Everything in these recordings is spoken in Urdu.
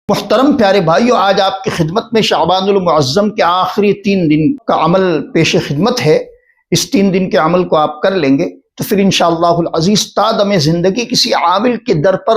محترم پیارے بھائیو، آج آپ کی خدمت میں شعبان المعظم کے آخری 3 دن کا عمل پیش خدمت ہے۔ اس 3 دن کے عمل کو آپ کر لیں گے تو پھر انشاءاللہ العزیز تا دم زندگی کسی عامل کے در پر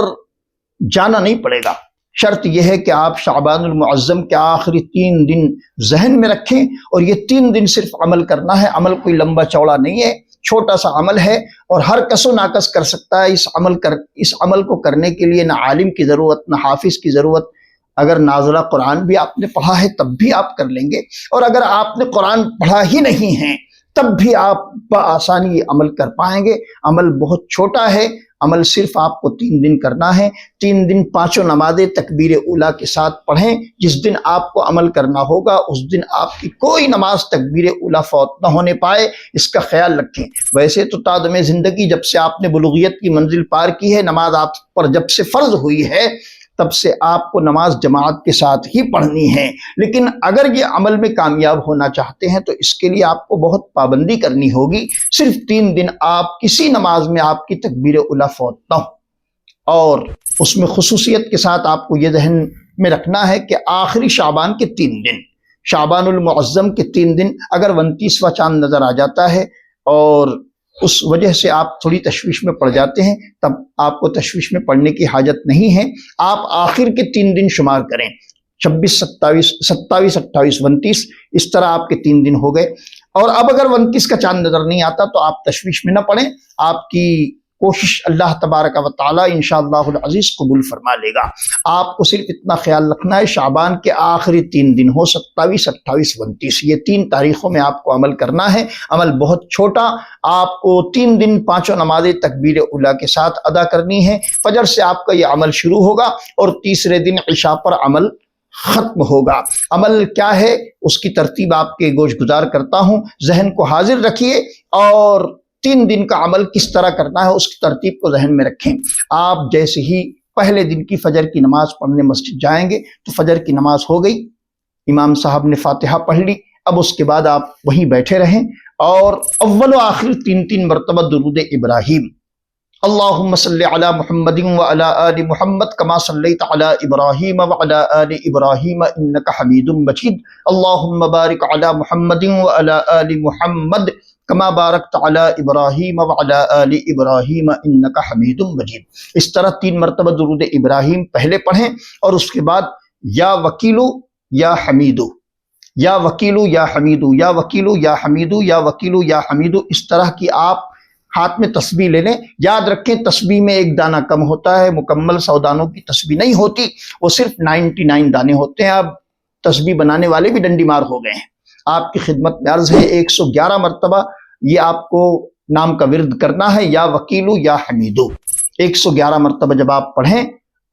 جانا نہیں پڑے گا۔ شرط یہ ہے کہ آپ شعبان المعظم کے آخری 3 دن ذہن میں رکھیں، اور یہ 3 دن صرف عمل کرنا ہے۔ عمل کوئی لمبا چوڑا نہیں ہے، چھوٹا سا عمل ہے، اور ہر کس و ناکس کر سکتا ہے۔ اس عمل کو کرنے کے لیے نہ عالم کی ضرورت، نہ حافظ کی ضرورت۔ اگر نازلہ قرآن بھی آپ نے پڑھا ہے تب بھی آپ کر لیں گے، اور اگر آپ نے قرآن پڑھا ہی نہیں ہے تب بھی آپ بآسانی یہ عمل کر پائیں گے۔ عمل بہت چھوٹا ہے، عمل صرف آپ کو 3 دن کرنا ہے۔ 3 دن 5 نمازیں تکبیر اولیٰ کے ساتھ پڑھیں۔ جس دن آپ کو عمل کرنا ہوگا اس دن آپ کی کوئی نماز تکبیر اولیٰ فوت نہ ہونے پائے، اس کا خیال رکھیں۔ ویسے تو تا دم زندگی جب سے آپ نے بلوغیت کی منزل پار کی ہے، نماز آپ پر جب سے فرض ہوئی ہے تب سے آپ کو نماز جماعت کے ساتھ ہی پڑھنی ہے، لیکن اگر یہ عمل میں کامیاب ہونا چاہتے ہیں تو اس کے لیے آپ کو بہت پابندی کرنی ہوگی۔ صرف 3 دن آپ کسی نماز میں آپ کی تکبیر اولیٰ فوت نہ ہو، اور اس میں خصوصیت کے ساتھ آپ کو یہ ذہن میں رکھنا ہے کہ آخری شعبان کے 3 دن، شعبان المعظم کے 3 دن، اگر 29واں چاند نظر آ جاتا ہے اور اس وجہ سے آپ تھوڑی تشویش میں پڑ جاتے ہیں، تب آپ کو تشویش میں پڑنے کی حاجت نہیں ہے۔ آپ آخر کے 3 دن شمار کریں، 26، 27، 28، 29، اس طرح آپ کے 3 دن ہو گئے۔ اور اب اگر 29 کا چاند نظر نہیں آتا تو آپ تشویش میں نہ پڑیں، آپ کی کوشش اللہ تبارک و تعالی انشاءاللہ العزیز قبول فرما لے گا۔ آپ کو صرف اتنا خیال رکھنا ہے شعبان کے آخری 3 دن ہو، 27، 28، 29، یہ 3 تاریخوں میں آپ کو عمل کرنا ہے۔ عمل بہت چھوٹا، آپ کو 3 دن 5 نمازیں تکبیر اولیٰ کے ساتھ ادا کرنی ہے۔ فجر سے آپ کا یہ عمل شروع ہوگا اور تیسرے دن عشاء پر عمل ختم ہوگا۔ عمل کیا ہے اس کی ترتیب آپ کے گوش گزار کرتا ہوں، ذہن کو حاضر رکھیے، اور 3 دن کا عمل کس طرح کرنا ہے اس کی ترتیب کو ذہن میں رکھیں۔ آپ جیسے ہی پہلے دن کی فجر کی نماز پڑھنے مسجد جائیں گے تو فجر کی نماز ہو گئی، امام صاحب نے فاتحہ پڑھ لی، اب اس کے بعد آپ وہیں بیٹھے رہیں اور اول و آخر 3 مرتبہ درود ابراہیم، اللہم صلی علی محمد وعلی آل محمد کما صلیت علی ابراہیم وعلی آل ابراہیم انک حمید مجید، اللہم بارک علی محمد وعلی آل محمد کما بارکت علی ابراہیم وعلی آل ابراہیم انک حمید مجید۔ اس طرح 3 مرتبہ درود ابراہیم پہلے پڑھیں، اور اس کے بعد یا وکیلو یا حمیدو، یا وکیلو یا حمیدو، یا وکیلو یا حمیدو، یا وکیلو یا حمیدو، اس طرح کی آپ ہاتھ میں تسبیح لے لیں۔ یاد رکھیں تسبیح میں 1 دانہ کم ہوتا ہے، مکمل 100 دانوں کی تسبیح نہیں ہوتی، وہ صرف 99 دانے ہوتے ہیں۔ اب تسبیح بنانے والے بھی ڈنڈی مار ہو گئے ہیں۔ آپ کی خدمت میں عرض ہے 111 مرتبہ یہ آپ کو نام کا ورد کرنا ہے، یا وکیلو یا حمیدو۔ 111 مرتبہ جب آپ پڑھیں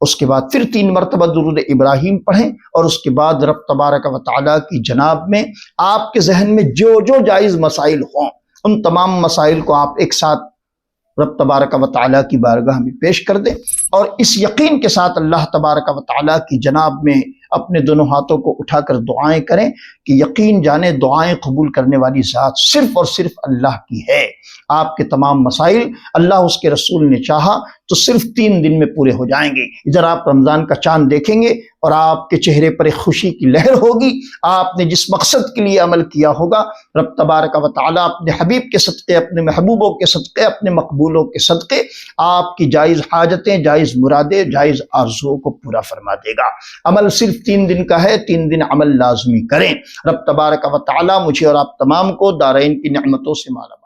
اس کے بعد پھر 3 مرتبہ درود ابراہیم پڑھیں، اور اس کے بعد رب تبارک و تعالیٰ کی جناب میں آپ کے ذہن میں جو جائز مسائل ہوں ان تمام مسائل کو آپ ایک ساتھ رب تبارک و تعالیٰ کی بارگاہ میں پیش کر دیں، اور اس یقین کے ساتھ اللہ تبارک و تعالیٰ کی جناب میں اپنے دونوں ہاتھوں کو اٹھا کر دعائیں کریں کہ یقین جانے دعائیں قبول کرنے والی ذات صرف اور صرف اللہ کی ہے۔ آپ کے تمام مسائل اللہ اس کے رسول نے چاہا تو صرف 3 دن میں پورے ہو جائیں گے۔ ادھر آپ رمضان کا چاند دیکھیں گے اور آپ کے چہرے پر ایک خوشی کی لہر ہوگی۔ آپ نے جس مقصد کے لیے عمل کیا ہوگا رب تبارک و تعالیٰ اپنے حبیب کے صدقے، اپنے محبوبوں کے صدقے، اپنے مقبولوں کے صدقے آپ کی جائز حاجتیں، جائز مرادیں، جائز آرزوؤں کو پورا فرما دے گا۔ عمل صرف 3 دن کا ہے، 3 دن عمل لازمی کریں۔ رب تبارک و تعالیٰ مجھے اور آپ تمام کو دارین کی نعمتوں سے مالا مال